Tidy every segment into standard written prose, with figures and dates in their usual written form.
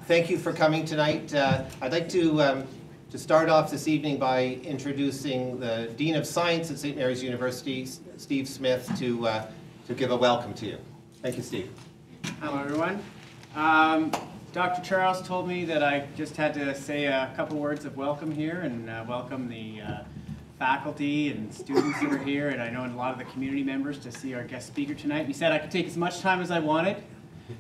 Thank you for coming tonight. I'd like to start off this evening by introducing the Dean of Science at St. Mary's University, Steve Smith, to give a welcome to you. Thank you, Steve. Hello, everyone. Dr. Charles told me that I just had to say a couple words of welcome here and welcome the faculty and students that are here, and I know a lot of the community members to see our guest speaker tonight. He said I could take as much time as I wanted,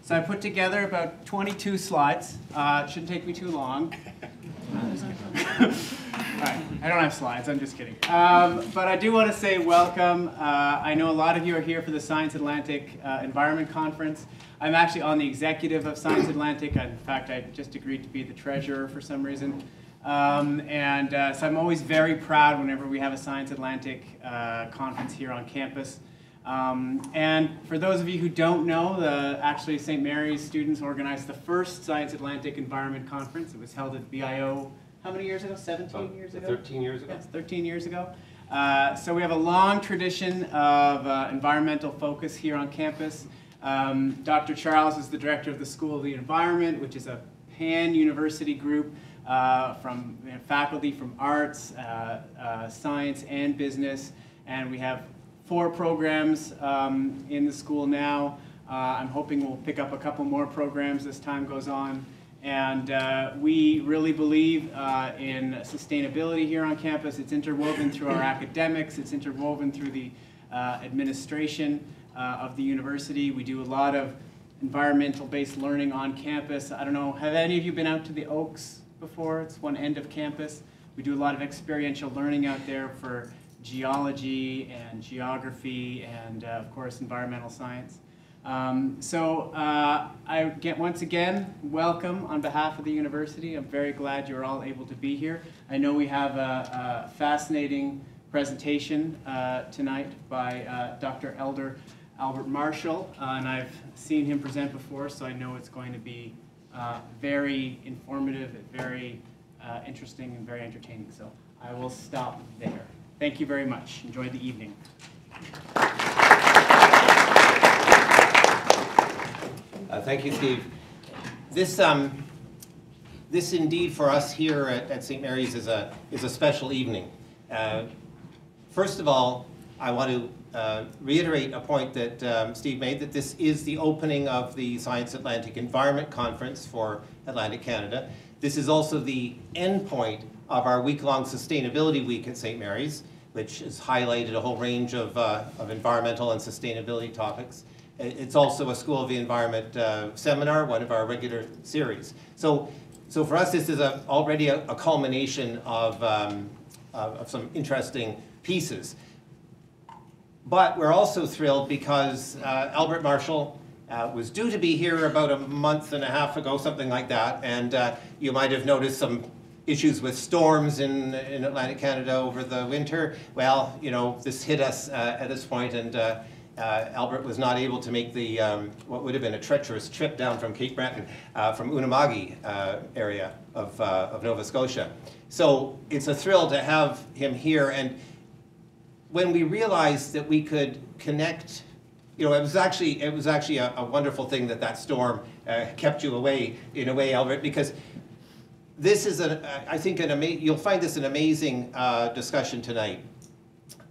so I put together about 22 slides. It shouldn't take me too long. All right, I don't have slides, I'm just kidding. But I do want to say welcome. I know a lot of you are here for the Science Atlantic Environment Conference. I'm actually on the executive of Science Atlantic. In fact, I just agreed to be the treasurer for some reason. So I'm always very proud whenever we have a Science Atlantic conference here on campus. And for those of you who don't know, actually St. Mary's students organized the first Science Atlantic Environment Conference. It was held at BIO, how many years ago? 17 years ago? 13 years ago. Yes, 13 years ago. So we have a long tradition of environmental focus here on campus. Dr. Charles is the director of the School of the Environment, which is a pan-university group from faculty from arts, science, and business. And we have 4 programs in the school now. I'm hoping we'll pick up a couple more programs as time goes on. And we really believe in sustainability here on campus. It's interwoven through our academics. It's interwoven through the administration of the university. We do a lot of environmental-based learning on campus. I don't know, have any of you been out to the Oaks before? It's one end of campus. We do a lot of experiential learning out there for geology and geography and, of course, environmental science. Once again, welcome on behalf of the university. I'm very glad you're all able to be here. I know we have a fascinating presentation tonight by Dr. Albert Marshall, and I've seen him present before, so I know it's going to be very informative, very interesting, and very entertaining. So I will stop there. Thank you very much. Enjoy the evening. Thank you, Steve. This indeed for us here at St. Mary's is a special evening. First of all, I want to reiterate a point that Steve made, that this is the opening of the Science Atlantic Environment Conference for Atlantic Canada. This is also the end point of our week-long Sustainability Week at St. Mary's, which has highlighted a whole range of environmental and sustainability topics. It's also a School of the Environment seminar, one of our regular series. So for us, this is already a culmination of some interesting pieces. But we're also thrilled because Albert Marshall was due to be here about a month and a half ago, something like that, and you might have noticed some issues with storms in Atlantic Canada over the winter. Well, you know, this hit us at this point, and Albert was not able to make the what would have been a treacherous trip down from Cape Breton, from Unama'ki area of Nova Scotia. So it's a thrill to have him here, and when we realized that we could connect, you know, it was actually a wonderful thing that storm kept you away in a way, Albert, because this is I think you'll find this an amazing discussion tonight.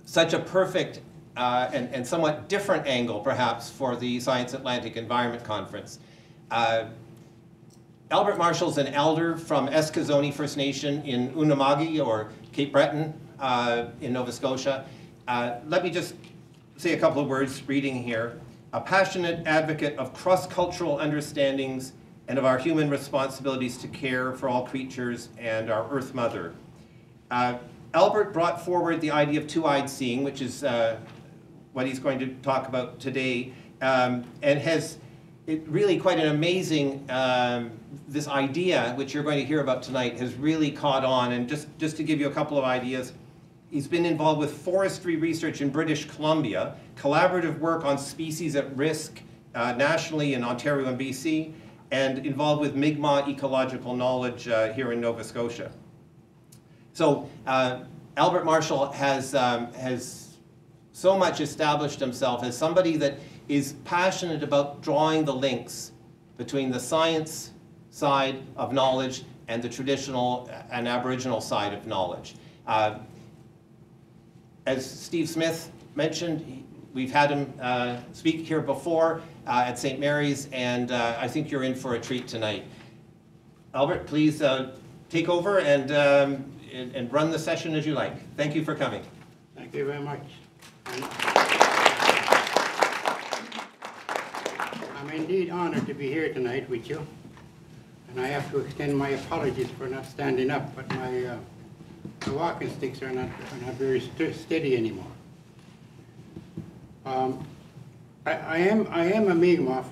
Such a perfect and somewhat different angle, perhaps, for the Science Atlantic Environment Conference. Albert Marshall's an elder from Eskasoni First Nation in Unama'ki, or Cape Breton, in Nova Scotia. Let me just say a couple of words reading here. A passionate advocate of cross-cultural understandings and of our human responsibilities to care for all creatures and our Earth Mother. Albert brought forward the idea of two-eyed seeing, which is what he's going to talk about today, and has really quite an amazing, this idea, which you're going to hear about tonight, has really caught on. And just to give you a couple of ideas, he's been involved with forestry research in British Columbia, collaborative work on species at risk nationally in Ontario and BC, and involved with Mi'kmaq ecological knowledge here in Nova Scotia. So Albert Marshall has so much established himself as somebody that is passionate about drawing the links between the science side of knowledge and the traditional and Aboriginal side of knowledge. As Steve Smith mentioned, we've had him speak here before at St. Mary's, and I think you're in for a treat tonight. Albert, please take over and run the session as you like. Thank you for coming. Thank you very much. I'm indeed honored to be here tonight with you, and I have to extend my apologies for not standing up, but my walking sticks are not very steady anymore. I am a Mi'kmaq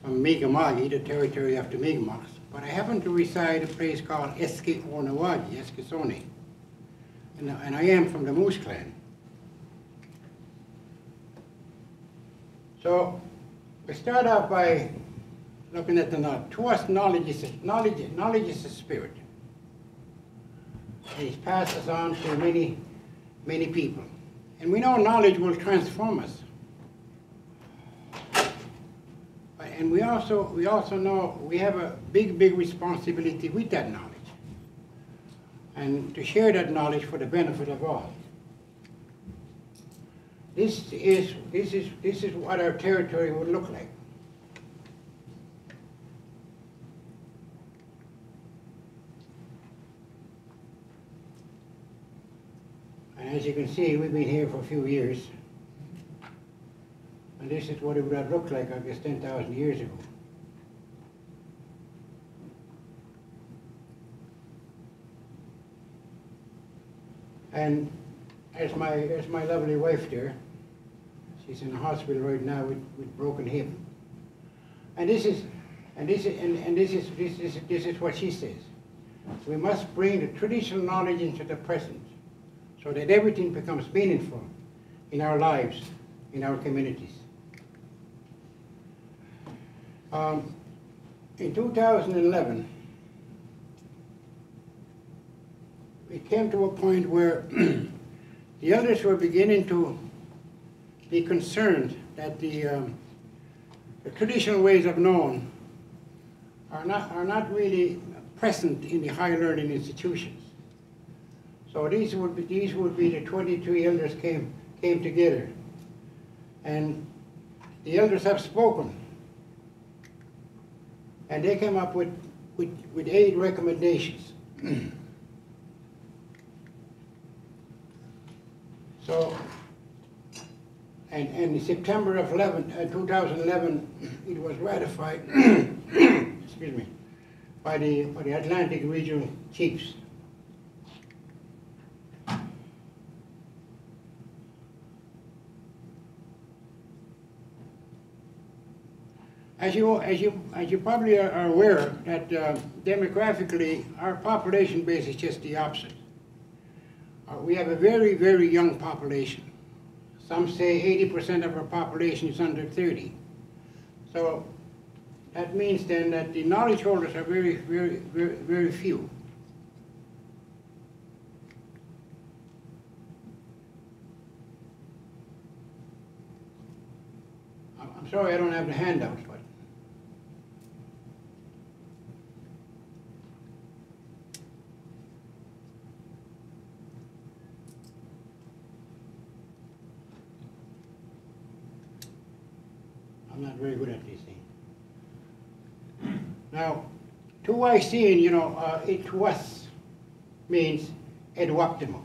from Mi'kma'ki, the territory of the Mi'kmaqs, but I happen to reside in a place called Eskasoni, and I am from the Moose clan. So we start off by looking at the knowledge. To us, knowledge is a spirit. And it passes on to many, many people. And we know knowledge will transform us. And we also know we have a big responsibility with that knowledge, and to share that knowledge for the benefit of all. This is what our territory would look like. And as you can see, we've been here for a few years. And this is what it would have looked like, I guess, 10,000 years ago. And as my lovely wife there, she's in the hospital right now with broken hip. And this is what she says. We must bring the traditional knowledge into the present, so that everything becomes meaningful in our lives, in our communities. In 2011, it came to a point where the elders were beginning to be concerned that the traditional ways of knowing are not really present in the higher learning institutions. So these would be the 23 elders came together, and the elders have spoken, and they came up with 8 recommendations. So, and in September of 2011, it was ratified, excuse me, by the Atlantic Regional Chiefs. As you probably are aware, that demographically, our population base is just the opposite. We have a very young population. Some say 80% of our population is under 30. So that means then that the knowledge holders are very few. I'm sorry I don't have the handouts, but I'm not very good at these things. Now, to I seeing, it to us means ed optimo,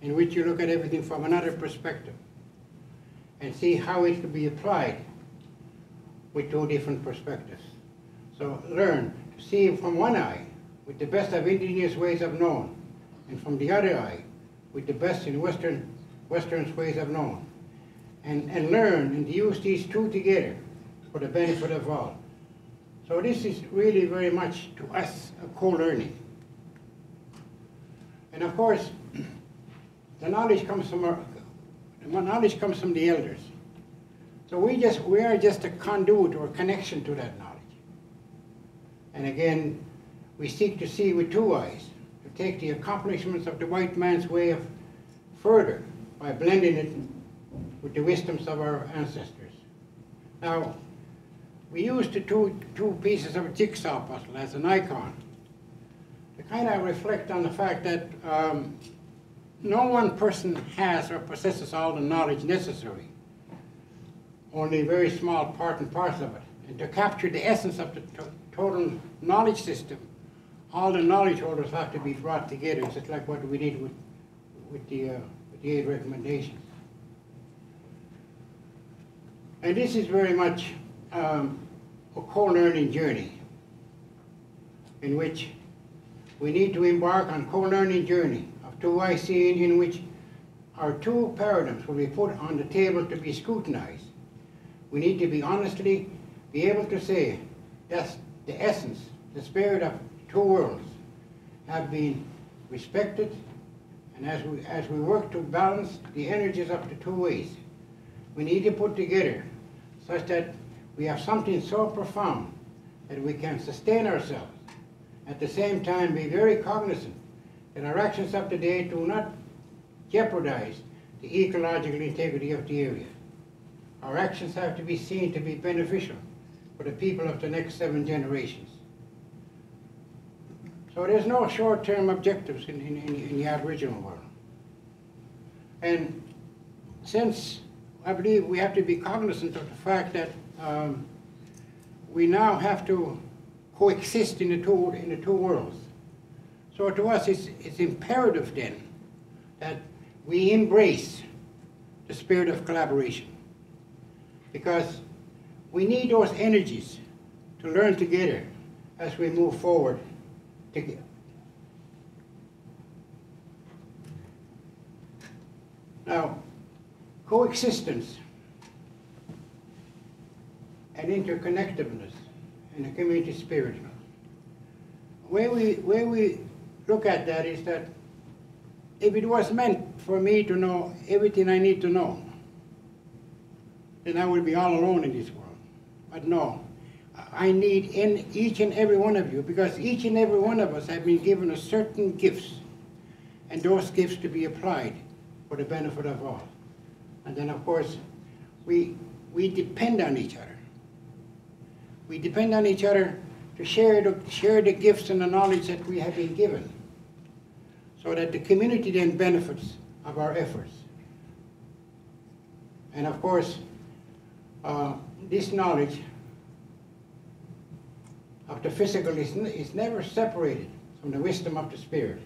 in which you look at everything from another perspective and see how it can be applied with 2 different perspectives. So learn to see from one eye with the best of indigenous ways of knowing, and from the other eye with the best in Western ways of knowing. And learn and use these 2 together for the benefit of all. So this is really very much to us a co-learning. And of course, the knowledge comes from the elders. So we are just a conduit or connection to that knowledge. And again, we seek to see with 2 eyes, to take the accomplishments of the white man's way of further by blending it with the wisdoms of our ancestors. Now, we use the two pieces of a jigsaw puzzle as an icon to kind of reflect on the fact that no one person has or possesses all the knowledge necessary. Only a very small part and parcel of it. And to capture the essence of the total knowledge system, all the knowledge holders have to be brought together, just like what we did with the 8 recommendations. And this is very much a co-learning journey in which we need to embark on co-learning journey of 2IC in which our 2 paradigms will be put on the table to be scrutinized. We need to be honestly be able to say that the essence, the spirit of 2 worlds have been respected, and as we work to balance the energies of the 2 ways, we need to put together such that we have something so profound that we can sustain ourselves. At the same time, be very cognizant that our actions of today do not jeopardize the ecological integrity of the area. Our actions have to be seen to be beneficial for the people of the next 7 generations. So there's no short-term objectives in the Aboriginal world. And since I believe we have to be cognizant of the fact that we now have to coexist in the two worlds. So to us, it's imperative then that we embrace the spirit of collaboration, because we need those energies to learn together as we move forward together. Now, coexistence and interconnectedness and the community spirit. The way we look at that is that if it was meant for me to know everything I need to know, then I would be all alone in this world. But no, I need each and every one of you, because each and every one of us have been given a certain gifts, and those gifts to be applied for the benefit of all. And then, of course, we depend on each other. We depend on each other to share the gifts and the knowledge that we have been given, so that the community then benefits of our efforts. And of course, this knowledge of the physical is never separated from the wisdom of the spirit.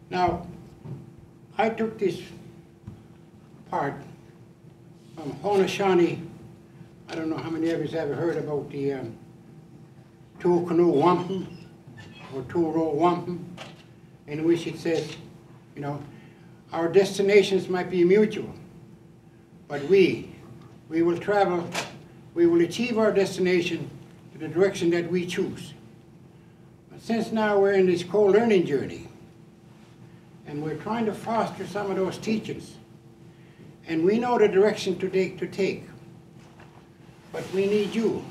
Now, I took this part from Haudenosaunee. I don't know how many of you have ever heard about the two canoe wampum or two row wampum, in which it says, you know, our destinations might be mutual, but we will travel, we will achieve our destination to the direction that we choose. But since now we're in this co-learning journey, and we're trying to foster some of those teachings, and we know the direction to take, but we need you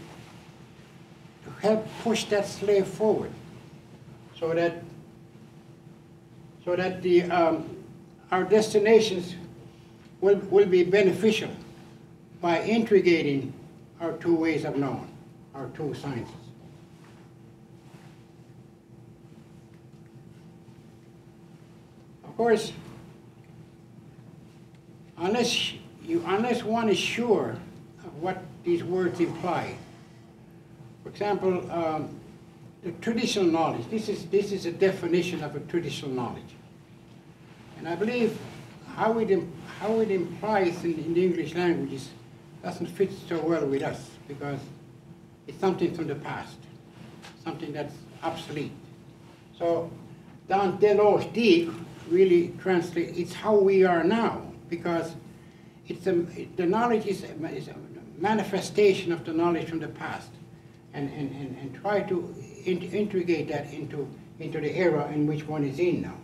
to help push that slave forward, so that our destinations will be beneficial by integrating our 2 ways of knowing, our 2 sciences. Of course, unless one is sure of what these words imply, for example, the traditional knowledge, this is a definition of a traditional knowledge. And I believe how it implies in the English language doesn't fit so well with us, because it's something from the past, something that's obsolete. So, dans de l'Ostig really translates, it's how we are now, because the knowledge is a manifestation of the knowledge from the past, and try to integrate that into the era in which one is in now.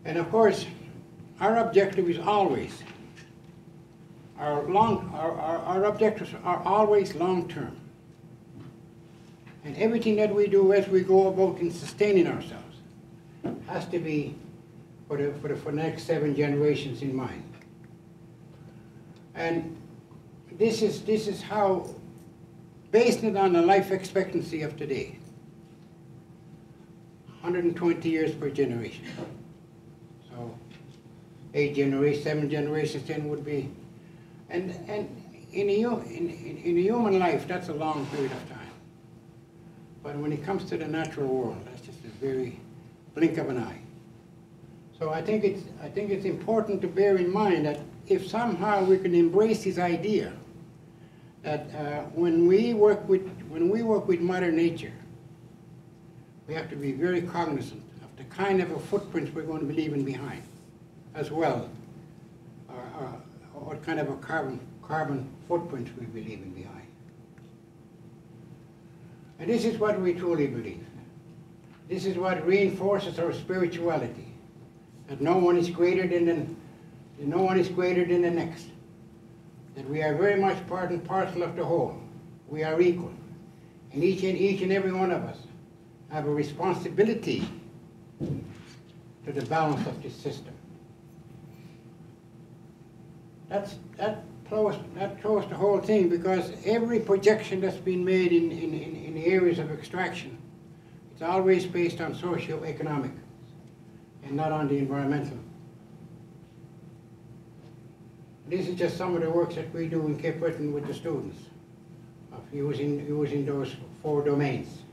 And of course, our objective is always, our objectives are always long-term. And everything that we do as we go about in sustaining ourselves has to be for the next 7 generations in mind. And this is how, based it on the life expectancy of today, 120 years per generation. So 8 generations, 7 generations, 10 would be, and in a human life, that's a long period of time. But when it comes to the natural world, that's just a very blink of an eye. So I think it's important to bear in mind that if somehow we can embrace this idea that when we work with Mother Nature, we have to be very cognizant of the kind of a footprint we're going to be leaving behind, as well, or what kind of a carbon footprint we'll be leaving behind. And this is what we truly believe. This is what reinforces our spirituality. That no one is greater than the next. That we are very much part and parcel of the whole. We are equal. And each and every one of us have a responsibility to the balance of this system. That closed the whole thing, because every projection that's been made in the areas of extraction, it's always based on socio-economic and not on the environmental. This is just some of the works that we do in Cape Breton with the students, of using those 4 domains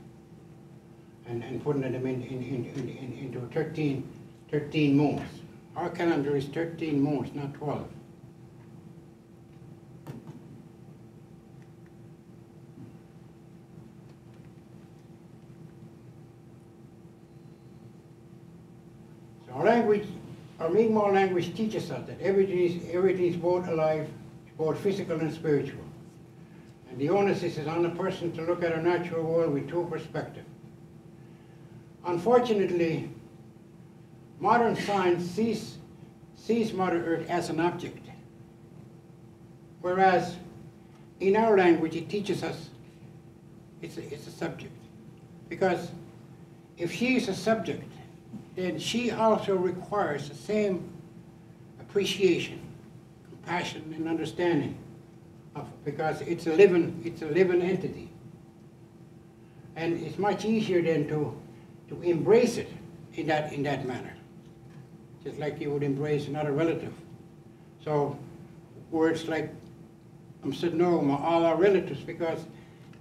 and putting them into 13 moons. Our calendar is 13 moons, not 12. Our Mi'kmaq language teaches us that everything is both alive, both physical and spiritual. And the onus is on the person to look at our natural world with 2 perspectives. Unfortunately, modern science sees Mother Earth as an object, whereas in our language it teaches us it's a subject. Because if she is a subject, then she also requires the same appreciation, compassion, and understanding because it's a living entity. And it's much easier then to embrace it in that manner, just like you would embrace another relative. So words like Amsidnoma, all our relatives, because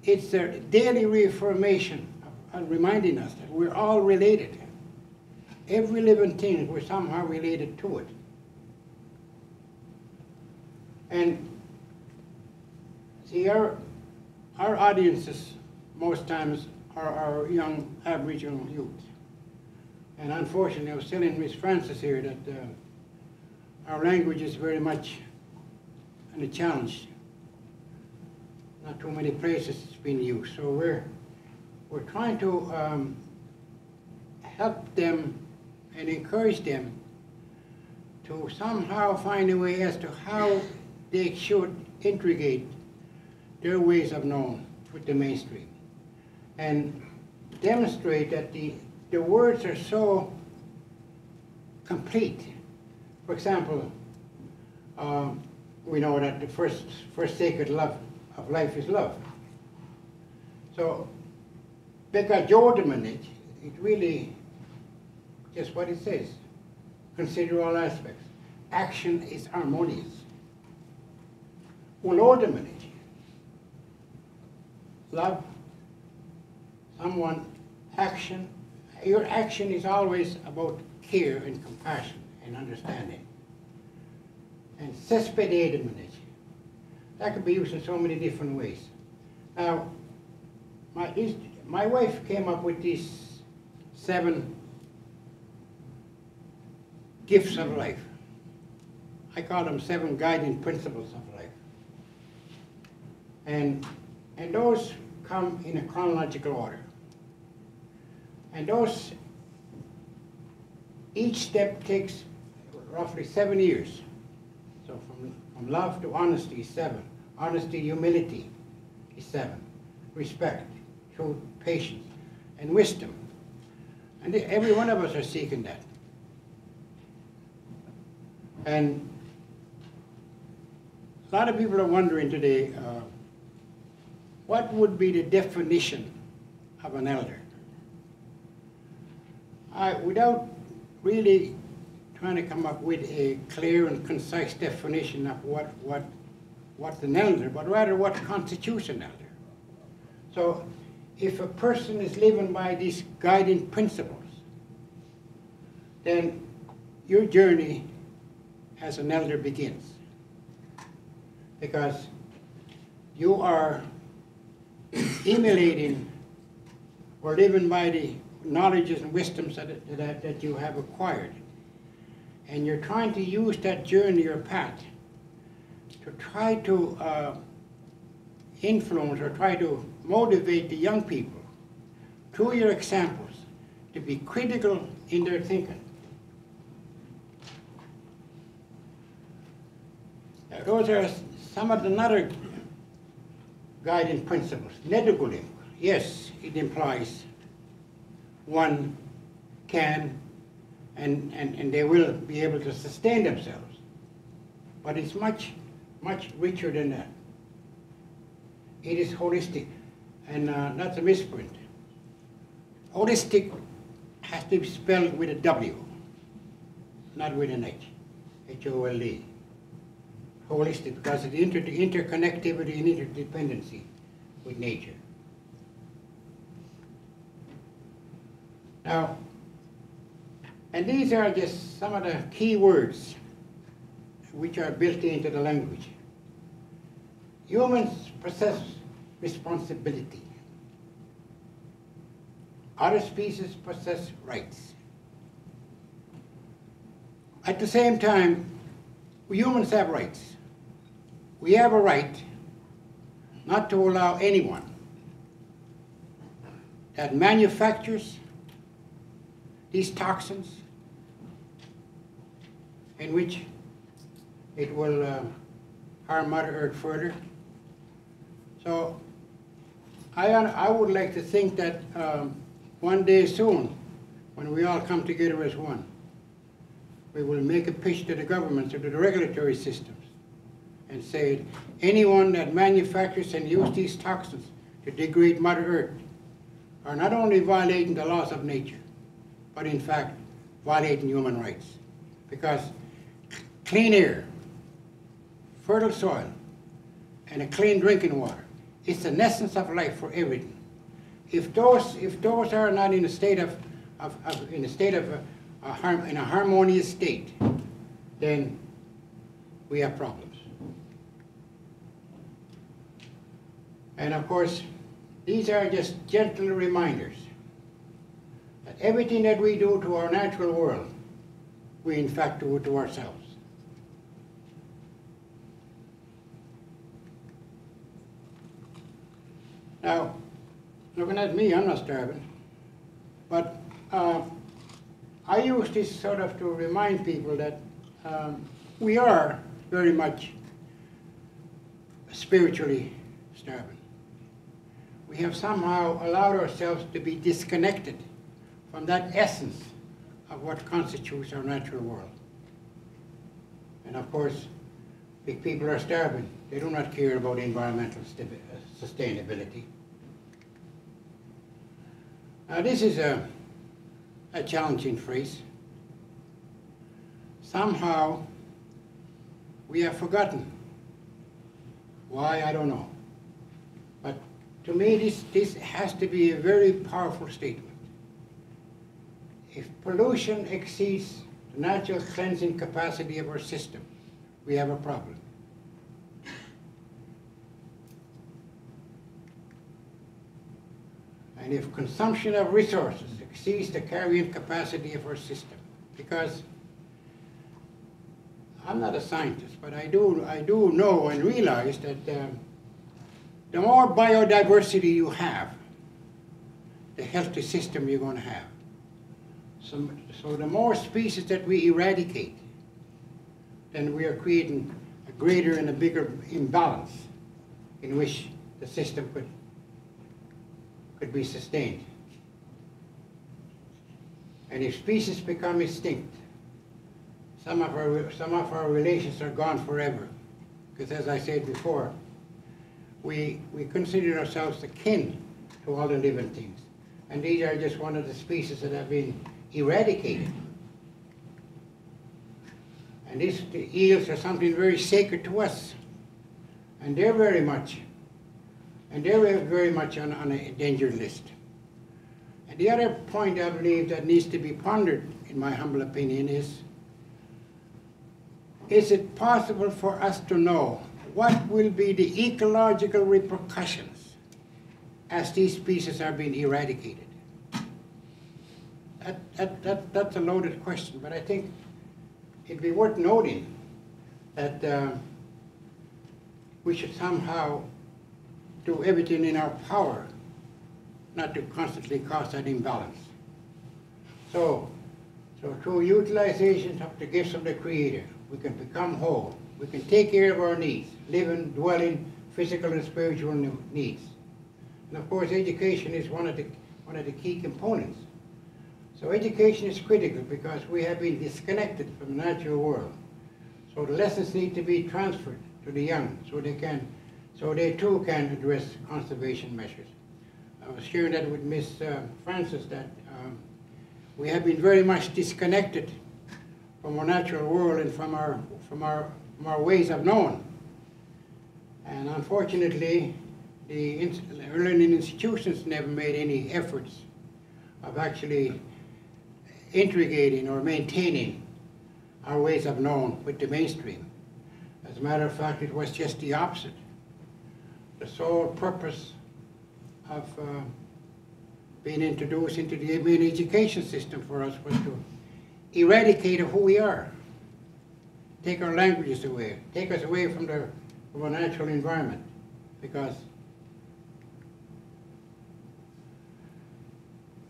it's their daily reaffirmation of reminding us that we're all related. Every living thing, we're somehow related to it. And see, our audiences most times are our young Aboriginal youth. And unfortunately, I was telling Miss Francis here that our language is very much under challenge. Not too many places it's been used. So we're trying to help them and encourage them to somehow find a way as to how they should integrate their ways of knowing with the mainstream and demonstrate that the words are so complete. For example, we know that the first sacred love of life is love. So, Beka Jordamanage, it really just what it says. Consider all aspects. Action is harmonious. Ulodamanage. Love someone, action. Your action is always about care and compassion and understanding. And sespededamanage. That could be used in so many different ways. Now, my wife came up with these 7 gifts of life. I call them 7 guiding principles of life. And those come in a chronological order. And those, each step takes roughly 7 years. So from love to honesty is 7. Honesty, humility is 7. Respect, truth, patience, and wisdom. And every one of us are seeking that. And a lot of people are wondering today, what would be the definition of an elder? Without really trying to come up with a clear and concise definition of what's an elder, but rather what constitutes an elder. So if a person is living by these guiding principles, then your journey as an elder begins. Because you are emulating or living by the knowledges and wisdoms that you have acquired. And you're trying to use that journey or path to try to influence or try to motivate the young people through your examples to be critical in their thinking. Now, those are some of the other guiding principles. Netukulimk, yes, it implies one can and they will be able to sustain themselves. But it's much, much richer than that. It is holistic, and that's a misprint. Holistic has to be spelled with a W, not with an H, H-O-L-E. Holistic, because of the interconnectivity and interdependency with nature. Now, and these are just some of the key words which are built into the language. Humans possess responsibility. Other species possess rights. At the same time, humans have rights. We have a right not to allow anyone that manufactures these toxins in which it will harm Mother Earth further. So I would like to think that one day soon, when we all come together as one, we will make a pitch to the governments, to the regulatory systems, and say anyone that manufactures and uses these toxins to degrade Mother Earth are not only violating the laws of nature, but in fact violating human rights. Because clean air, fertile soil, and a clean drinking water is the essence of life for everything. If those are not in a state of a harmonious state, then we have problems. And of course, these are just gentle reminders that everything that we do to our natural world, we in fact do it to ourselves. Now, looking at me, I'm not starving, but I use this sort of to remind people that we are very much spiritually starving. We have somehow allowed ourselves to be disconnected from that essence of what constitutes our natural world. And of course, if people are starving, they do not care about environmental sustainability. Now this is a challenging phrase. Somehow we have forgotten. Why, I don't know. But to me, this has to be a very powerful statement. If pollution exceeds the natural cleansing capacity of our system, we have a problem. And if consumption of resources exceeds the carrying capacity of our system, because I'm not a scientist, but I do know and realize that the more biodiversity you have, the healthy system you're going to have. So the more species that we eradicate, then we are creating a greater and a bigger imbalance in which the system could be sustained. And if species become extinct, some of our relations are gone forever. Because as I said before, we consider ourselves the kin to all the living things. And these are just one of the species that have been eradicated. And the eels are something very sacred to us. And they're very much on a endangered list. And the other point I believe that needs to be pondered, in my humble opinion, is it possible for us to know what will be the ecological repercussions as these species are being eradicated? That's a loaded question, but I think it'd be worth noting that we should somehow do everything in our power not to constantly cause that imbalance. So through utilization of the gifts of the Creator, we can become whole. We can take care of our needs, living, dwelling, physical and spiritual needs. And of course, education is one of the key components. So education is critical because we have been disconnected from the natural world. So the lessons need to be transferred to the young so they too can address conservation measures. I was sharing that with Miss Francis that we have been very much disconnected from our natural world and from our ways of knowing. And unfortunately, the learning institutions never made any efforts of actually integrating or maintaining our ways of knowing with the mainstream. As a matter of fact, it was just the opposite. The sole purpose of being introduced into the main education system for us was to eradicate who we are, take our languages away, take us away from our natural environment, because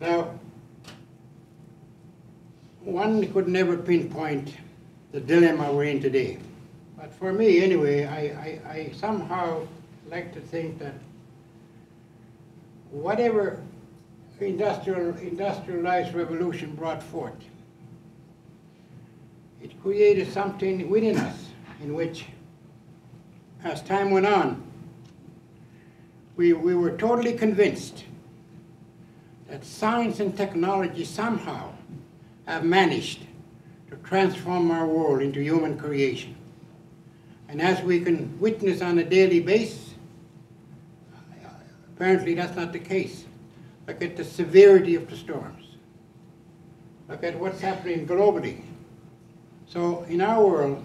now one could never pinpoint the dilemma we're in today. But for me, anyway, I somehow like to think that whatever industrialized revolution brought forth, it created something within us in which, as time went on, we were totally convinced that science and technology somehow have managed to transform our world into human creation. And as we can witness on a daily basis, apparently that's not the case. Look at the severity of the storms. Look at what's happening globally. So in our world,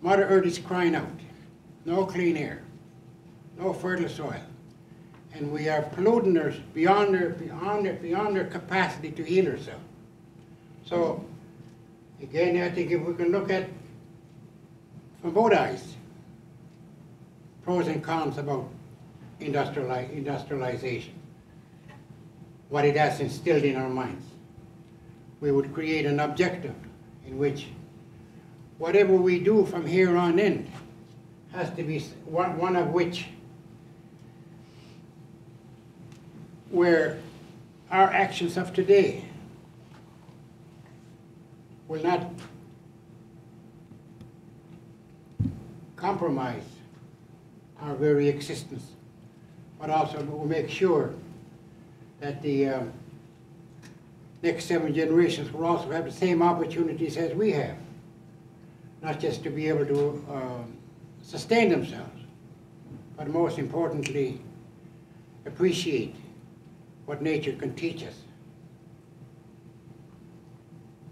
Mother Earth is crying out. No clean air, no fertile soil. And we are polluting her beyond their capacity to heal herself. So again, I think if we can look at from both eyes, pros and cons about industrialization, what it has instilled in our minds, we would create an objective in which whatever we do from here on in has to be one of which where our actions of today will not compromise our very existence, but also will make sure that the next 7 generations will also have the same opportunities as we have, not just to be able to sustain themselves, but most importantly, appreciate what nature can teach us.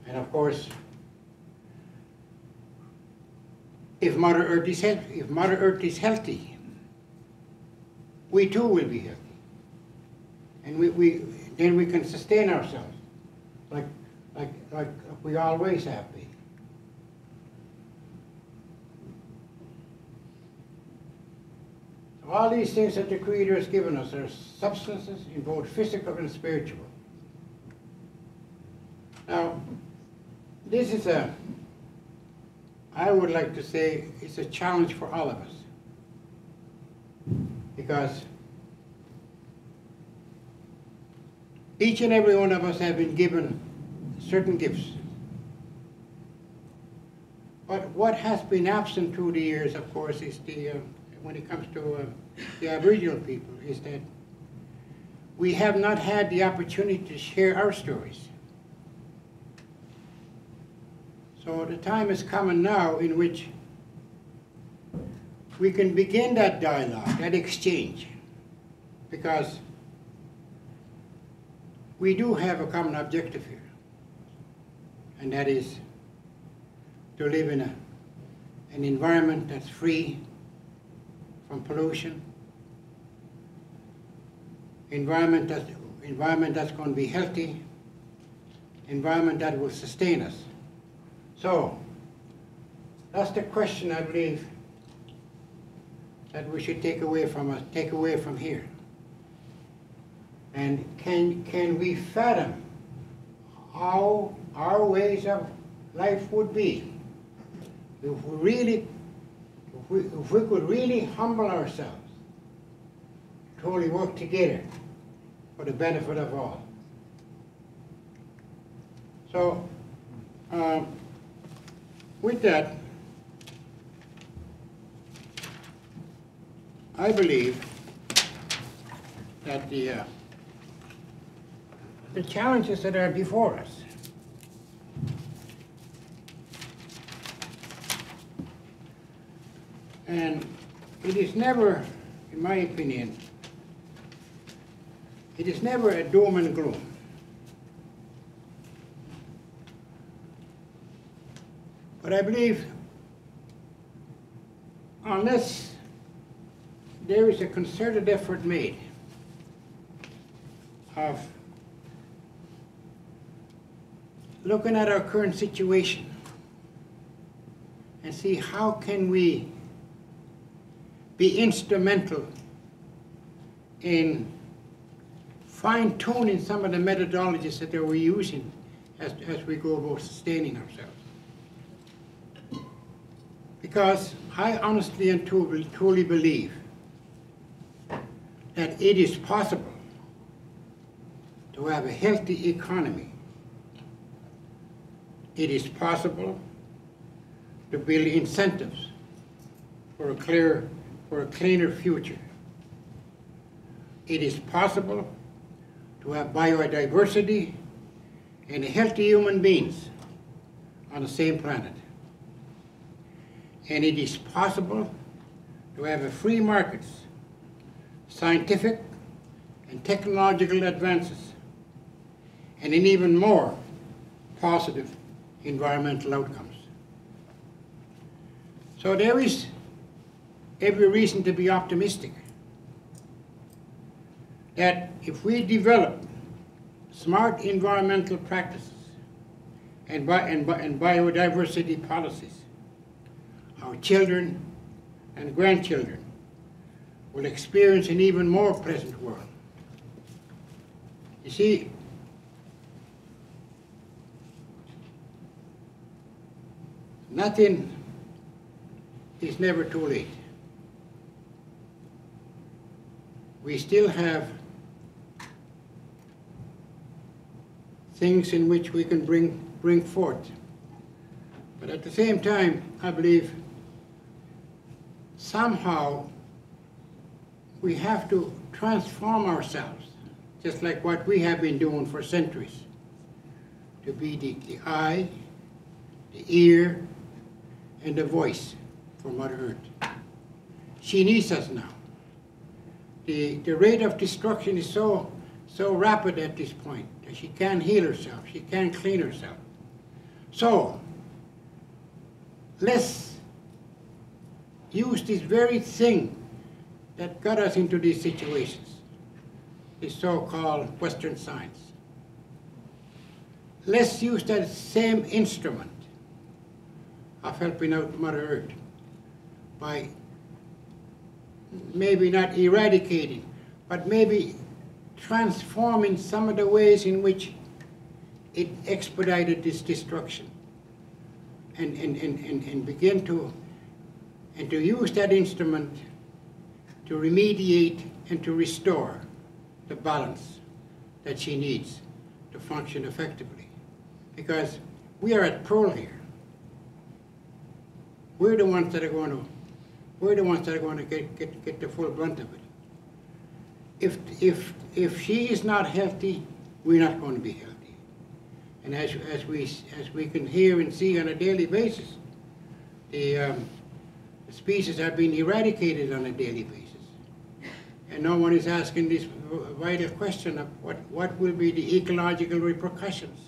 And of course, if Mother Earth is healthy, we too will be healthy. And then we can sustain ourselves like we always have been. So all these things that the Creator has given us are substances in both physical and spiritual. Now, this is I would like to say, it's a challenge for all of us. Because each and every one of us have been given certain gifts. But what has been absent through the years, of course, is when it comes to the Aboriginal people, is that we have not had the opportunity to share our stories. So the time is coming now in which we can begin that dialogue, that exchange, because we do have a common objective here, and that is to live in an environment that's free from pollution, environment that's going to be healthy, environment that will sustain us. So that's the question, I believe, that we should take away from here. And can we fathom how our ways of life would be if we could really humble ourselves, totally work together for the benefit of all. So, with that, I believe that the challenges that are before us and it is never, in my opinion, it is never a doom and gloom. But I believe unless there is a concerted effort made of looking at our current situation and see how can we be instrumental in fine-tuning some of the methodologies that we're using as we go about sustaining ourselves. Because I honestly and truly believe that it is possible to have a healthy economy. It is possible to build incentives for a cleaner future. It is possible to have biodiversity and healthy human beings on the same planet. And it is possible to have a free markets, scientific and technological advances, and an even more positive environmental outcomes. So there is every reason to be optimistic that if we develop smart environmental practices and biodiversity policies, our children and grandchildren will experience an even more pleasant world. You see, nothing is never too late. We still have things in which we can bring forth. But at the same time, I believe somehow we have to transform ourselves, just like what we have been doing for centuries, to be the eye, the ear, and the voice for Mother Earth. She needs us now. The rate of destruction is so rapid at this point that she can't heal herself, she can't clean herself. So, let's use this very thing that got us into these situations, this so-called Western science. Let's use that same instrument of helping out Mother Earth by maybe not eradicating, but maybe transforming some of the ways in which it expedited this destruction, and begin to use that instrument to remediate and to restore the balance that she needs to function effectively. Because we are at peril here. we're the ones that are going to get the full brunt of it. If she is not healthy, we're not going to be healthy. And as we can hear and see on a daily basis, the species are being eradicated on a daily basis. And no one is asking this vital question of what will be the ecological repercussions.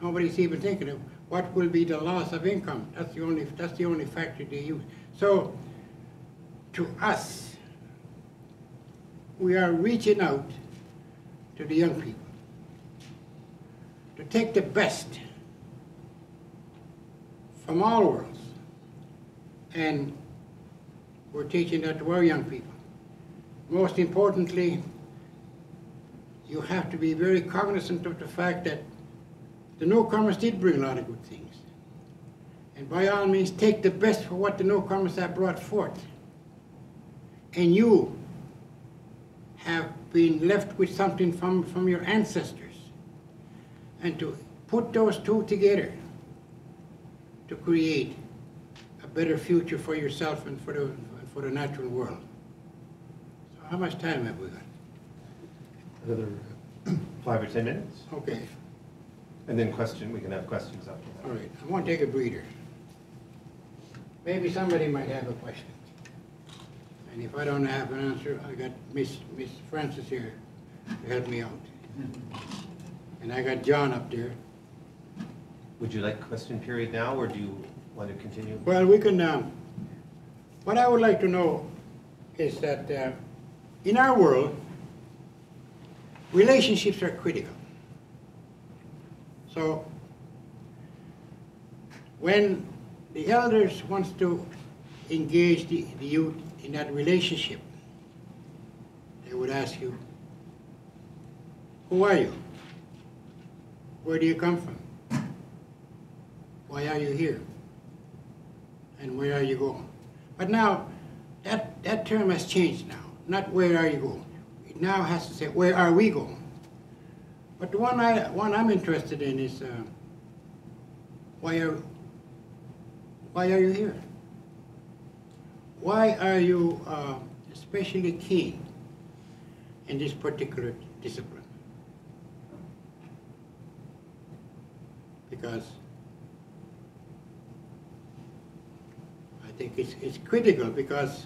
Nobody's even thinking of what will be the loss of income. That's the only factor they use. So, to us, we are reaching out to the young people to take the best from all worlds, and we're teaching that to our young people. Most importantly, you have to be very cognizant of the fact that the newcomers did bring a lot of good things. And by all means, take the best for what the newcomers have brought forth. And you have been left with something from your ancestors. And to put those two together to create a better future for yourself and for the natural world. So how much time have we got? Another 5 or 10 minutes? Okay. And then we can have questions after that. All right, I want to take a breather. Maybe somebody might have a question. And if I don't have an answer, I got Miss Francis here to help me out. And I got John up there. Would you like question period now, or do you want to continue? Well, we can, what I would like to know is that in our world, relationships are critical. So when the elders wants to engage the youth in that relationship, they would ask you, who are you? Where do you come from? Why are you here? And where are you going? But now, that term has changed now. Not where are you going. It now has to say, where are we going? But the one I'm interested in is, why are you here? Why are you especially keen in this particular discipline? Because I think it's critical, because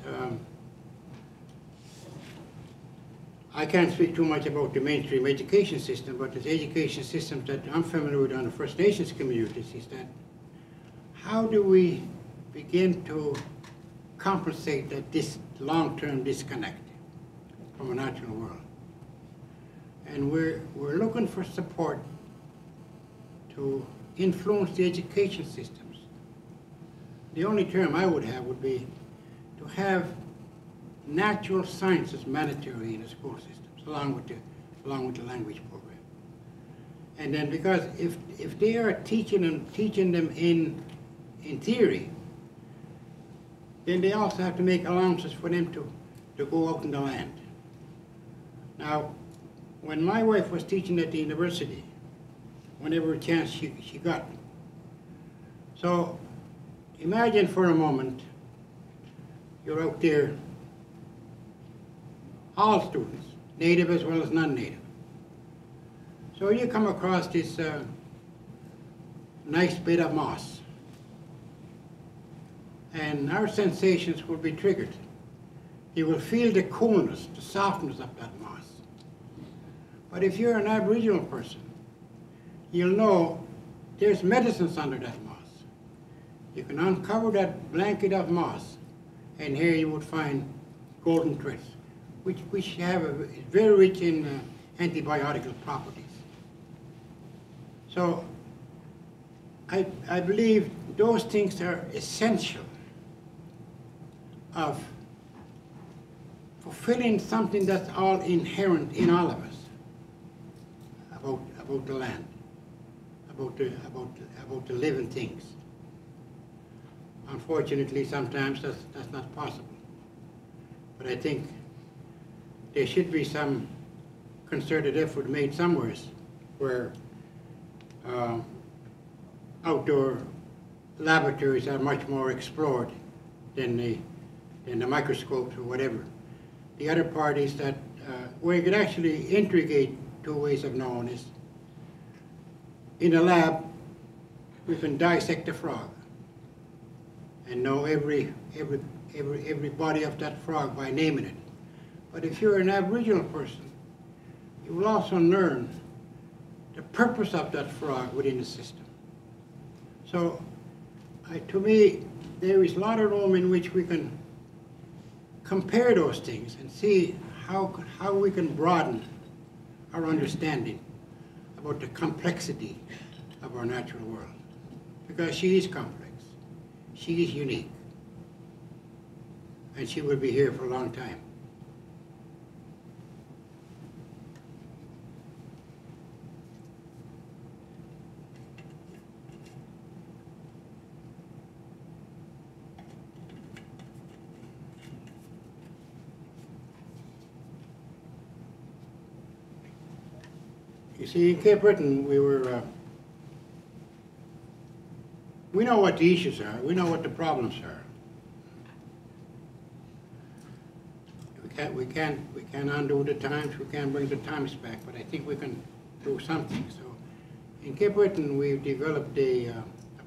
I can't speak too much about the mainstream education system, but the education systems that I'm familiar with on the First Nations communities is that how do we begin to compensate this long-term disconnect from a natural world? And we're looking for support to influence the education systems. The only term I would have would be to have natural sciences mandatory in the school systems, along with the language program. And then, because if they are teaching them in theory, then they also have to make allowances for them to go out in the land. Now, when my wife was teaching at the university, whenever a chance she got. So imagine for a moment, you're out there, all students, native as well as non-native. So you come across this nice bit of moss, and our sensations will be triggered. You will feel the coolness, the softness of that moss. But if you're an Aboriginal person, you'll know there's medicines under that moss. You can uncover that blanket of moss, and here you would find golden threads, which have very rich in antibiotical properties. So I believe those things are essential of fulfilling something that's all inherent in all of us about the land, about the living things. Unfortunately, sometimes that's not possible. But I think there should be some concerted effort made somewhere where outdoor laboratories are much more explored than the microscopes or whatever. The other part is that where you could actually integrate two ways of knowing is, in a lab, we can dissect a frog and know every body of that frog by naming it. But if you're an Aboriginal person, you will also learn the purpose of that frog within the system. So, to me, there is a lot of room in which we can compare those things and see how we can broaden our understanding about the complexity of our natural world. Because she is complex, she is unique, and she will be here for a long time. You see, in Cape Breton, we know what the issues are, we know what the problems are. We can't undo the times, we can't bring the times back, but I think we can do something. So, in Cape Breton, we've developed a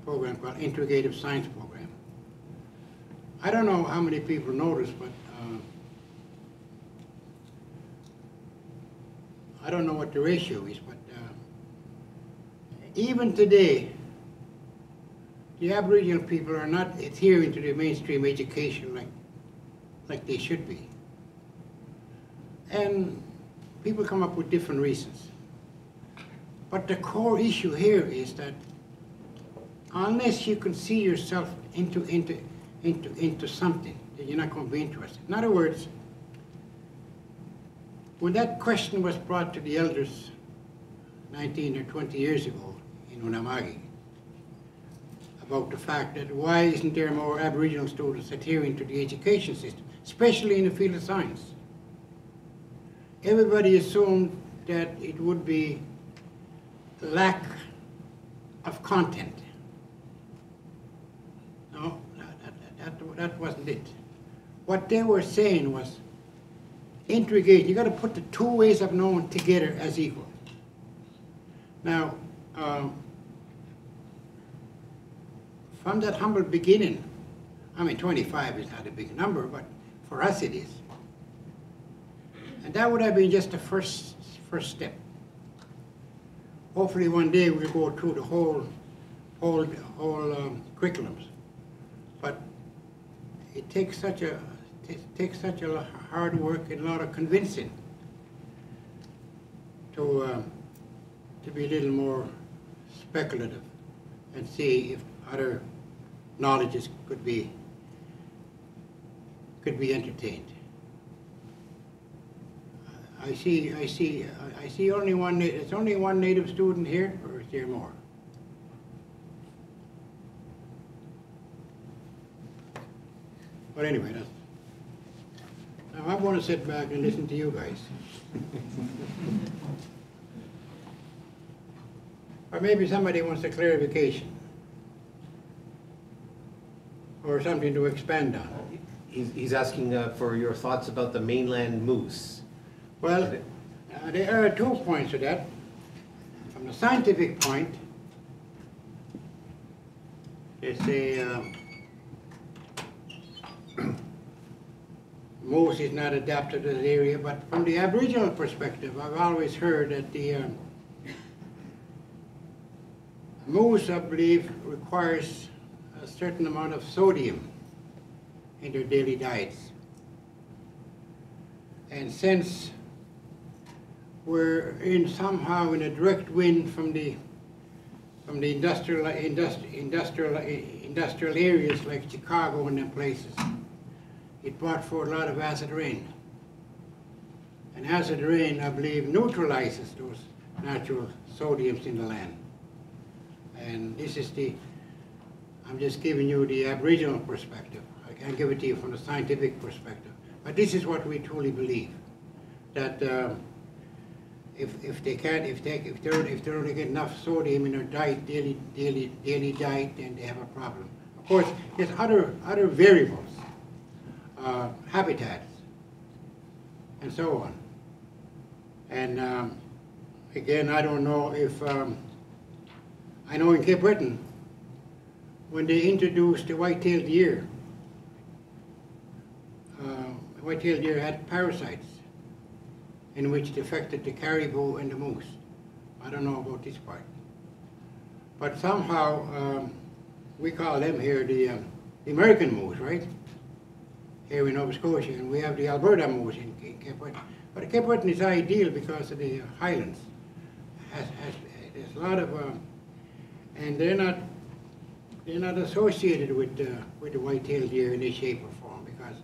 program called Integrative Science Program. I don't know how many people know this, but I don't know what the ratio is, but even today, the Aboriginal people are not adhering to the mainstream education like they should be. And people come up with different reasons. But the core issue here is that unless you can see yourself into something, then you're not going to be interested. In other words, when that question was brought to the elders 19 or 20 years ago in Unamagi, about the fact that why isn't there more Aboriginal students adhering to the education system, especially in the field of science, everybody assumed that it would be lack of content. No, that wasn't it. What they were saying was, integrate, you got to put the two ways of knowing together as equal. Now, from that humble beginning, I mean 25 is not a big number, but for us it is. And that would have been just the first step. Hopefully one day we'll go through the whole curriculums. But it takes such a hard work and a lot of convincing to be a little more speculative and see if other knowledges could be entertained. I see only one. It's only one native student here, or is there more? But anyway, that's. Now I want to sit back and listen to you guys. Or maybe somebody wants a clarification or something to expand on. He's asking for your thoughts about the mainland moose. Well, there are 2 points to that. From the scientific point, they say moose is not adapted to the area, but from the Aboriginal perspective, I've always heard that the moose, I believe, requires a certain amount of sodium in their daily diets. And since we're somehow in a direct wind from the industrial areas like Chicago and them places, it brought forth a lot of acid rain. And acid rain, I believe, neutralizes those natural sodiums in the land. And this is I'm just giving you the Aboriginal perspective. I can't give it to you from the scientific perspective. But this is what we truly believe, that if they can't, if they don't get enough sodium in their diet, daily diet, then they have a problem. Of course, there's other variables, habitats, and so on. And again, I don't know if I know in Cape Breton, when they introduced the white-tailed deer, white-tailed deer had parasites in which it affected the caribou and the moose. I don't know about this part. But somehow, we call them here the American moose, right? Here in Nova Scotia, and we have the Alberta moose in Cape Breton. But Cape Breton is ideal because of the highlands. There's a lot of, and they're not associated with the white-tailed deer in any shape or form, because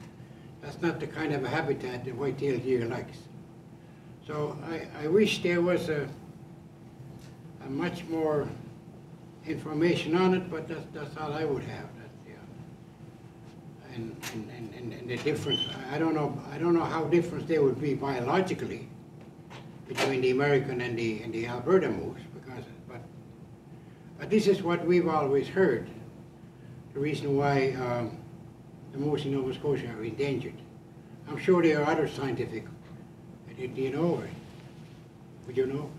that's not the kind of a habitat that white-tailed deer likes. So I wish there was a much more information on it, but that's all I would have. And the difference, I don't know how different they would be biologically between the American and the Alberta moose, but this is what we've always heard. The reason why the moose in Nova Scotia are endangered. I'm sure there are other scientific. Do you know? Would you know?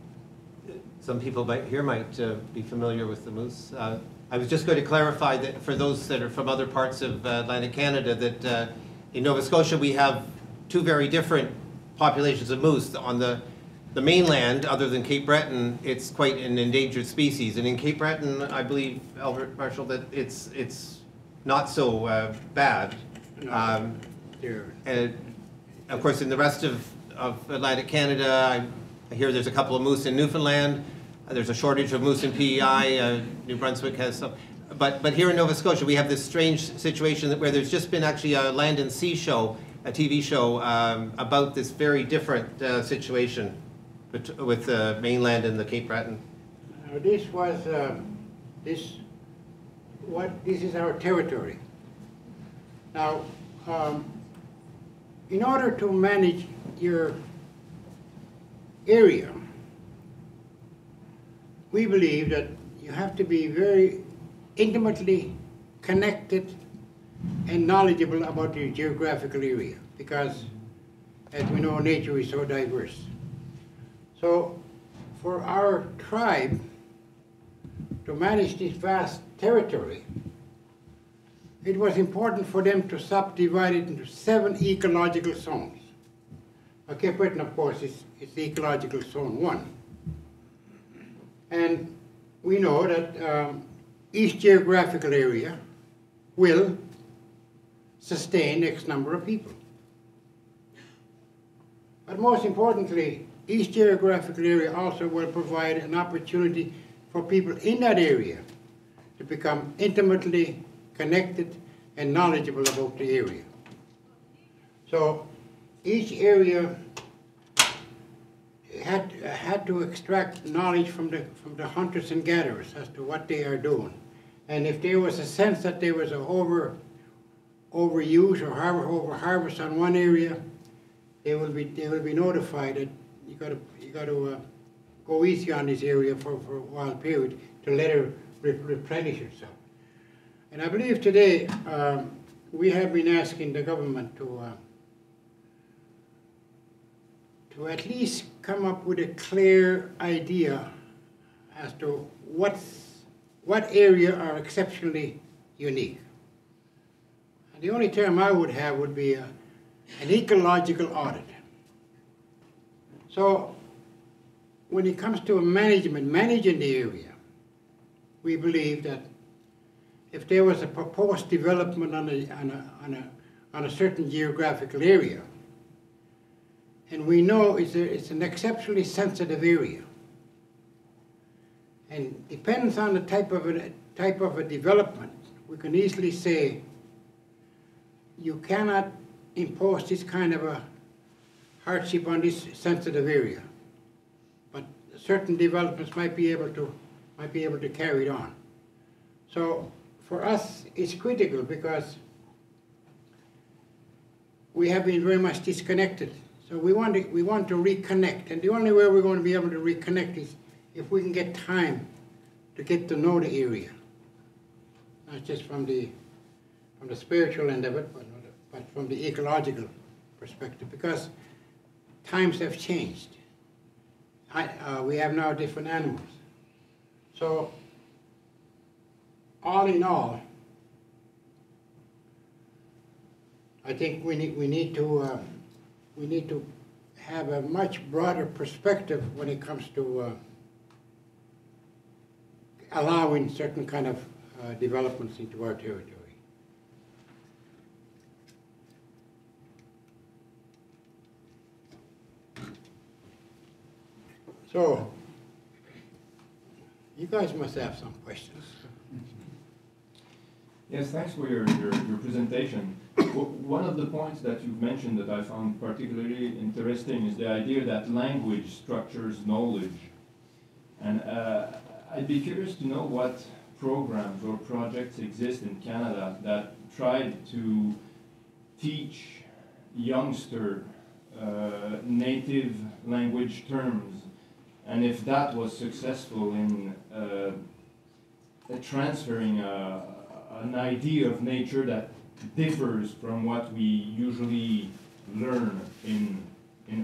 Some people here might be familiar with the moose. I was just going to clarify that for those that are from other parts of Atlantic Canada, that in Nova Scotia we have two very different populations of moose. On the mainland, other than Cape Breton, it's quite an endangered species. And in Cape Breton, I believe, Albert Marshall, that it's not so bad. No, and of course, in the rest of Atlantic Canada, I hear there's a couple of moose in Newfoundland. There's a shortage of moose in PEI. New Brunswick has some. But here in Nova Scotia, we have this strange situation where there's just been actually a land and sea show, a TV show, about this very different situation with the mainland and the Cape Breton. Now this was, this is our territory. Now, in order to manage your area, we believe that you have to be very intimately connected and knowledgeable about your geographical area, because, as we know, nature is so diverse. So, for our tribe to manage this vast territory, it was important for them to subdivide it into 7 ecological zones. Cape Breton, of course, is ecological zone 1. And we know that each geographical area will sustain X number of people. But most importantly, each geographical area also will provide an opportunity for people in that area to become intimately connected and knowledgeable about the area. So each area had to extract knowledge from the hunters and gatherers as to what they are doing. And if there was a sense that there was an overuse or over-harvest on one area, they will be notified that you got to go easy on this area for a while period to let it replenish itself. And I believe today we have been asking the government to at least come up with a clear idea as to what area are exceptionally unique. And the only term I would have would be an ecological audit. So when it comes to managing the area, we believe that if there was a proposed development on a certain geographical area, and we know it's an exceptionally sensitive area, and depends on the type of a development, we can easily say you cannot impose this kind of a hardship on this sensitive area, but certain developments might be able to carry it on. So for us, it's critical because we have been very much disconnected So we want to reconnect, and the only way we're going to be able to reconnect is if we can get time to get to know the area, not just from the spiritual end of it, but from the ecological perspective, because times have changed. We have now different animals. So, all in all, I think we need to have a much broader perspective when it comes to allowing certain kind of developments into our territory. So, you guys must have some questions. Yes, thanks for your presentation. One of the points that you've mentioned that I found particularly interesting is the idea that language structures knowledge. And I'd be curious to know what programs or projects exist in Canada that tried to teach youngster native language terms, and if that was successful in transferring an idea of nature that differs from what we usually learn in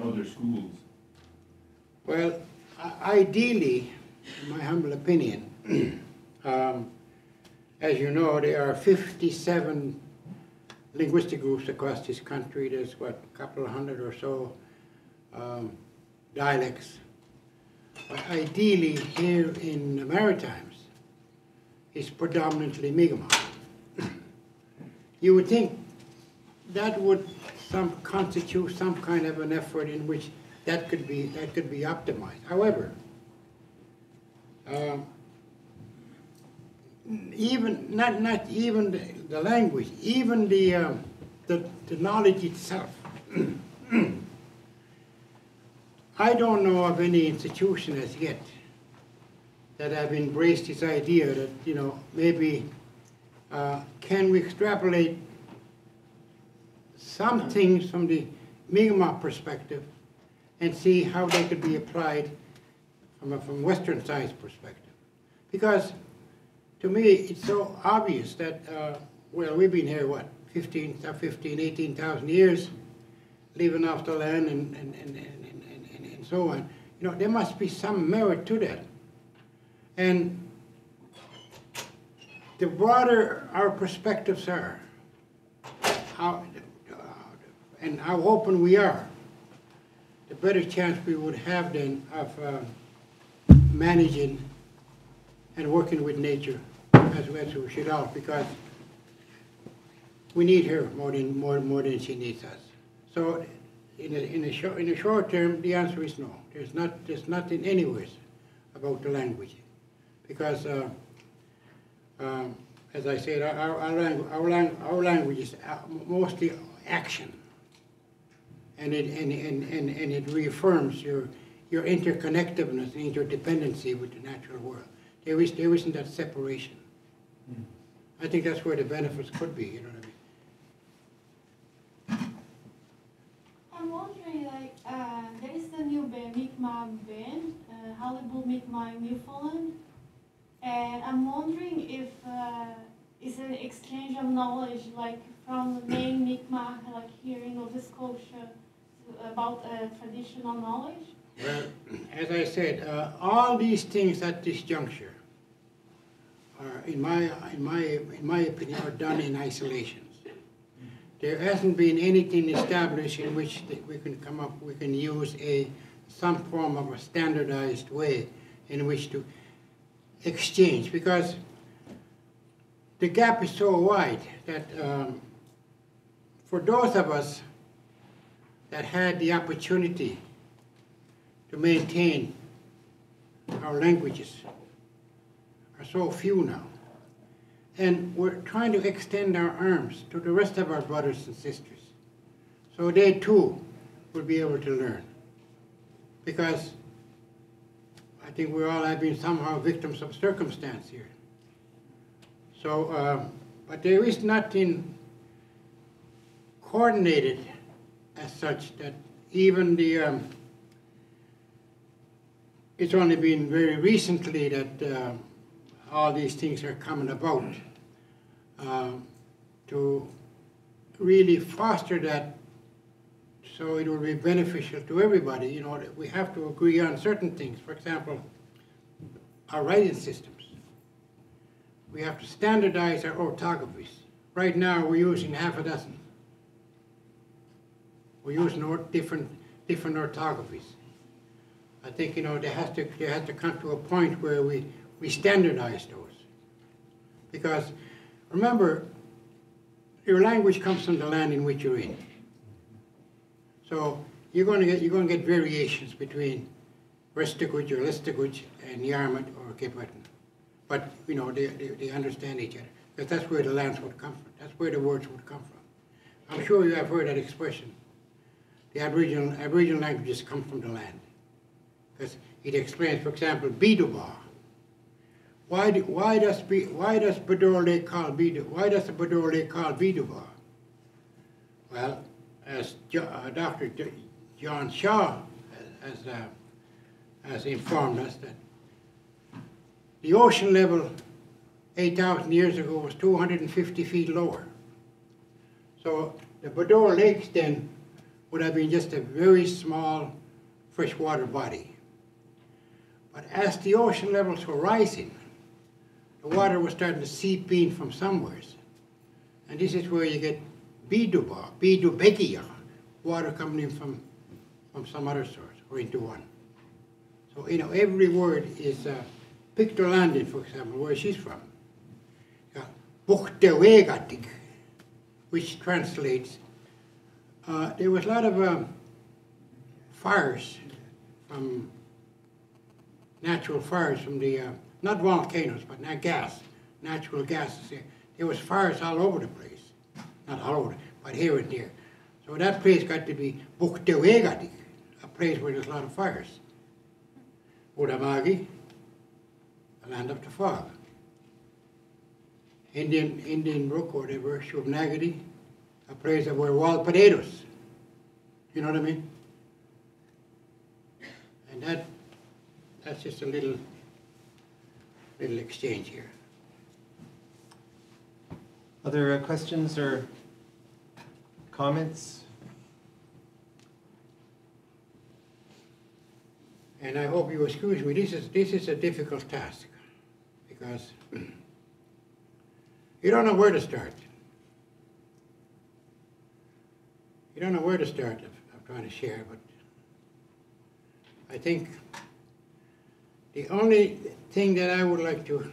other schools. Well, ideally, in my humble opinion, as you know, there are 57 linguistic groups across this country. There's, what, a couple of hundred or so dialects. But ideally, here in the Maritimes, it's predominantly Mi'kmaq. You would think that would constitute some kind of an effort in which that could be optimized. However, even not even the language, even the knowledge itself. I don't know of any institution as yet that have embraced this idea that, you know, maybe can we extrapolate some things from the Mi'kmaq perspective and see how they could be applied from Western science perspective. Because to me, it's so obvious that, well, we've been here, what, 18,000 years, living off the land and so on. You know, there must be some merit to that. And the broader our perspectives are, and how open we are, the better chance we would have then of managing and working with nature as we should all, because we need her more than she needs us. So in the short term, the answer is no. There's nothing anyways about the language, because as I said, our language is mostly action, and it reaffirms your interconnectedness and interdependency with the natural world. There isn't that separation. I think that's where the benefits could be. You know what I mean? I'm wondering, like, there is a new Mi'kmaq band, Halibu Mi'kmaq in Newfoundland, and I'm wondering if it's an exchange of knowledge, like from the main Mi'kmaq, like here in Nova Scotia, about traditional knowledge. Well, as I said, all these things at this juncture are, in my opinion, are done in isolations. There hasn't been anything established in which we can use some form of a standardized way in which to exchange, because the gap is so wide that for those of us that had the opportunity to maintain our languages are so few now. And we're trying to extend our arms to the rest of our brothers and sisters, so they too will be able to learn. Because I think we all have been somehow victims of circumstance here. So, but there is nothing coordinated as such that even the, it's only been very recently that all these things are coming about to really foster that so it will be beneficial to everybody. You know, we have to agree on certain things. For example, our writing systems. We have to standardize our orthographies. Right now we're using half a dozen. We're using different orthographies. I think, you know, there has to come to a point where we standardize those. Because remember, your language comes from the land in which you're in. So you're going to get variations between Restigouche or Listigoche and Yarmouth or Kipeton. But, you know, they understand each other. Because that's where the lands would come from. That's where the words would come from. I'm sure you have heard that expression. The Aboriginal languages come from the land. Because it explains, for example, Bidubar. Why does Bador Lake call Bidubar? Well, as Dr. John Shaw has informed us, that the ocean level 8,000 years ago was 250 feet lower. So the Bador Lakes then would have been just a very small freshwater body. But as the ocean levels were rising, the water was starting to seep in from somewhere. And this is where you get Bidubegia, water coming in from some other source or into one. So, you know, every word is Pictolandin, for example, where she's from. Buchtewegatig, which translates, there was a lot of fires, from natural fires from the, not volcanoes, but not gas, natural gases. There was fires all over the place. Not all over, but here and there. So that place got to be Buchtewegatig, a place where there's a lot of fires. Uramagi, the land of the fog. Indian Brook, or whatever, Shubnagadi, a place where wild potatoes. You know what I mean? And that's just a little exchange here. Other questions or comments? And I hope you excuse me. This is a difficult task because you don't know where to start. You don't know where to start of trying to share, but I think the only thing that I would like to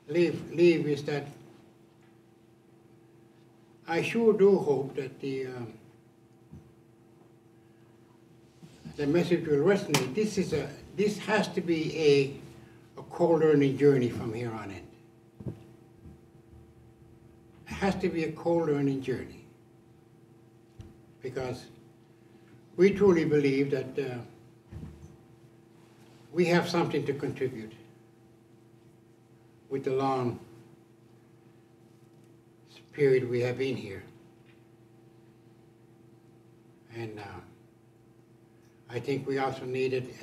leave is that I sure do hope that the message will resonate. This has to be a co-learning journey from here on in. It has to be a co-learning journey, because we truly believe that we have something to contribute with the long period we have been here. And I think we also needed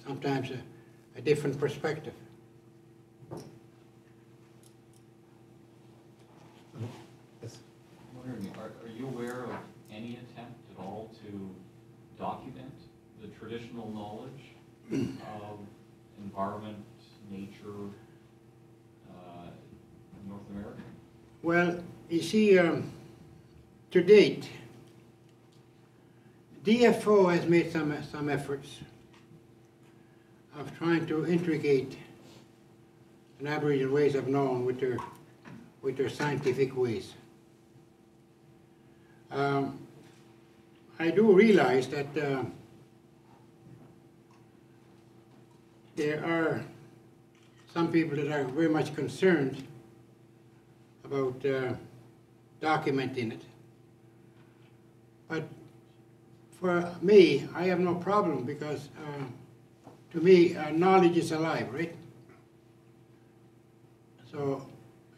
sometimes a different perspective. Yes. I'm wondering, are you aware of any attempt at all to document the traditional knowledge of environment, nature, in North America? Well, you see, to date, DFO has made some efforts of trying to integrate an Aboriginal ways of knowing with their scientific ways. I do realize that there are some people that are very much concerned about documenting it. But for me, I have no problem, because to me, knowledge is alive, right? So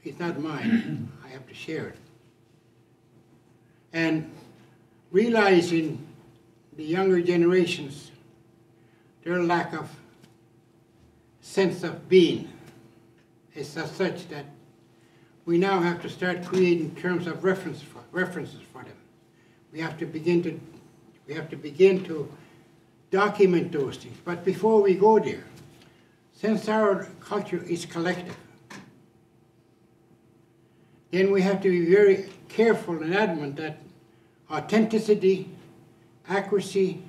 it's not mine. I have to share it. And realizing the younger generations, their lack of sense of being is such that we now have to start creating terms of references for them. We have to begin to document those things. But before we go there, since our culture is collective, then we have to be very careful and adamant that authenticity, accuracy,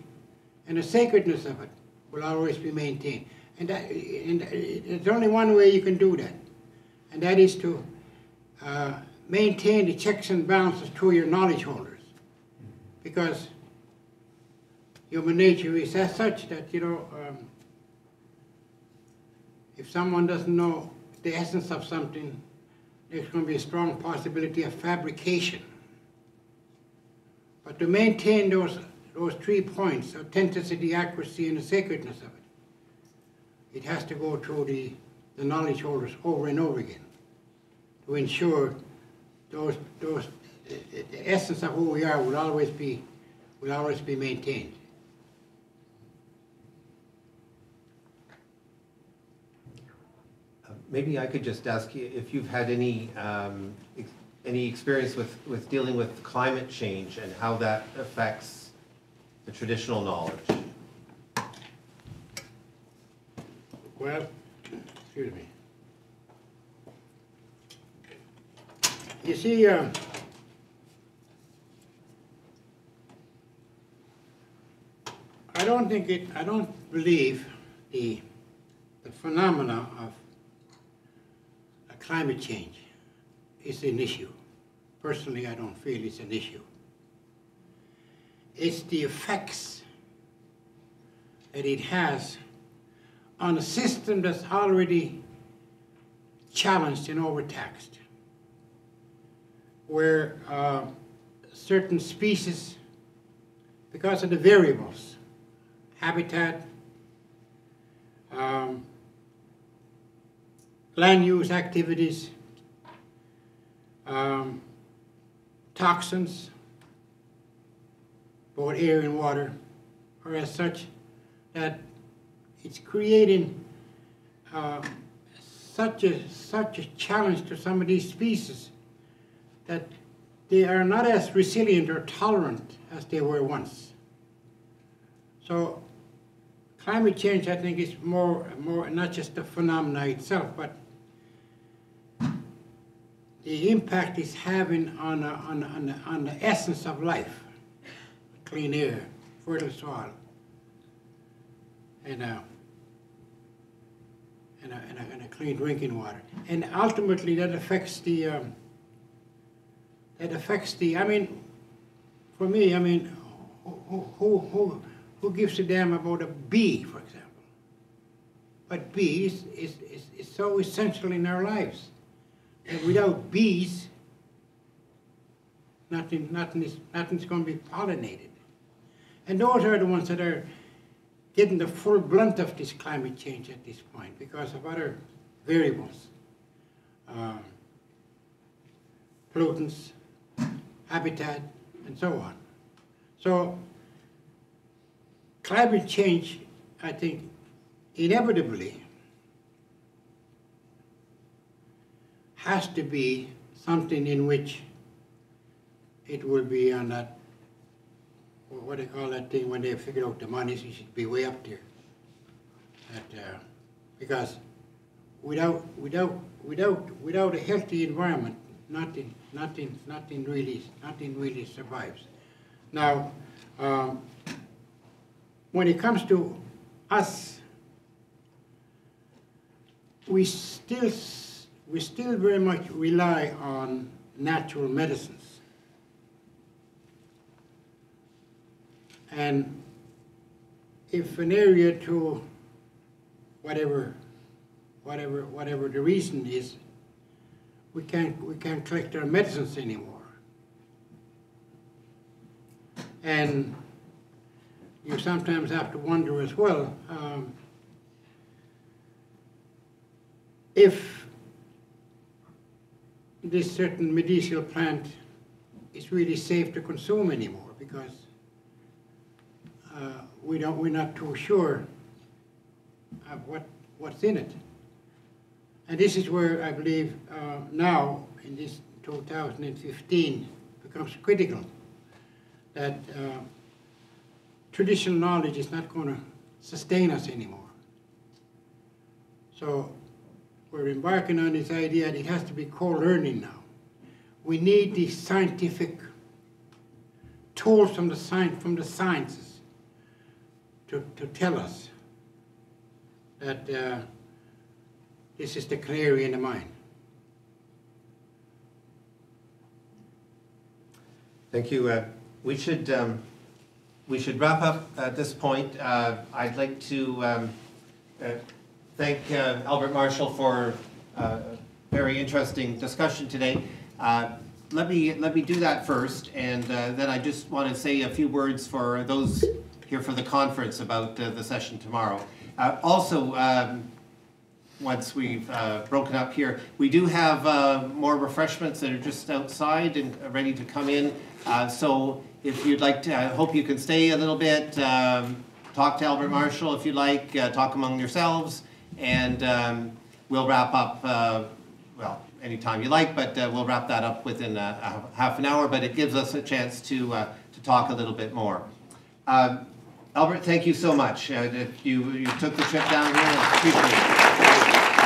and the sacredness of it will always be maintained. And there's only one way you can do that, and that is to maintain the checks and balances to your knowledge holders. Because human nature is as such that, you know, if someone doesn't know the essence of something, there's going to be a strong possibility of fabrication. But to maintain those 3 points, authenticity, accuracy, and the sacredness of it, it has to go through the knowledge holders over and over again to ensure the essence of who we are will always be maintained. Maybe I could just ask you if you've had any experience with dealing with climate change and how that affects the traditional knowledge. Well, excuse me. You see, I don't believe the phenomena of climate change is an issue. Personally, I don't feel it's an issue. It's the effects that it has on a system that's already challenged and overtaxed, where certain species, because of the variables, habitat, land use activities, toxins, both air and water, are as such that it's creating such a challenge to some of these species that they are not as resilient or tolerant as they were once. So climate change, I think, is more not just the phenomena itself, but the impact it's having on the essence of life: clean air, fertile soil, and a clean drinking water. And ultimately, that affects the. I mean, for me, I mean, who gives a damn about a bee, for example? But bees is so essential in our lives. And without bees, nothing's going to be pollinated. And those are the ones that are getting the full blunt of this climate change at this point because of other variables, pollutants, habitat, and so on. So climate change, I think, inevitably has to be something in which it will be on that, what do they call that thing when they figure out the monies, it should be way up there. Because without a healthy environment, nothing really survives. Now, when it comes to us, we still very much rely on natural medicines. And if an area, to whatever the reason is, we can't collect our medicines anymore. And you sometimes have to wonder as well, if this certain medicinal plant is really safe to consume anymore, because we're not too sure of what's in it. And this is where I believe now, in this 2015, becomes critical that traditional knowledge is not going to sustain us anymore. So we're embarking on this idea that it has to be co-learning now. We need these scientific tools from the sciences to tell us that this is the canary in the mine. Thank you. We should wrap up at this point. I'd like to thank Albert Marshall for a very interesting discussion today. Let me do that first, and then I just want to say a few words for those here for the conference about the session tomorrow. Also, once we've broken up here, we do have more refreshments that are just outside and ready to come in. So if you'd like to, I hope you can stay a little bit, talk to Albert Marshall if you'd like, talk among yourselves, and we'll wrap up, well, anytime you like, but we'll wrap that up within half an hour, but it gives us a chance to talk a little bit more. Albert, thank you so much. You took the trip down here. I appreciate it.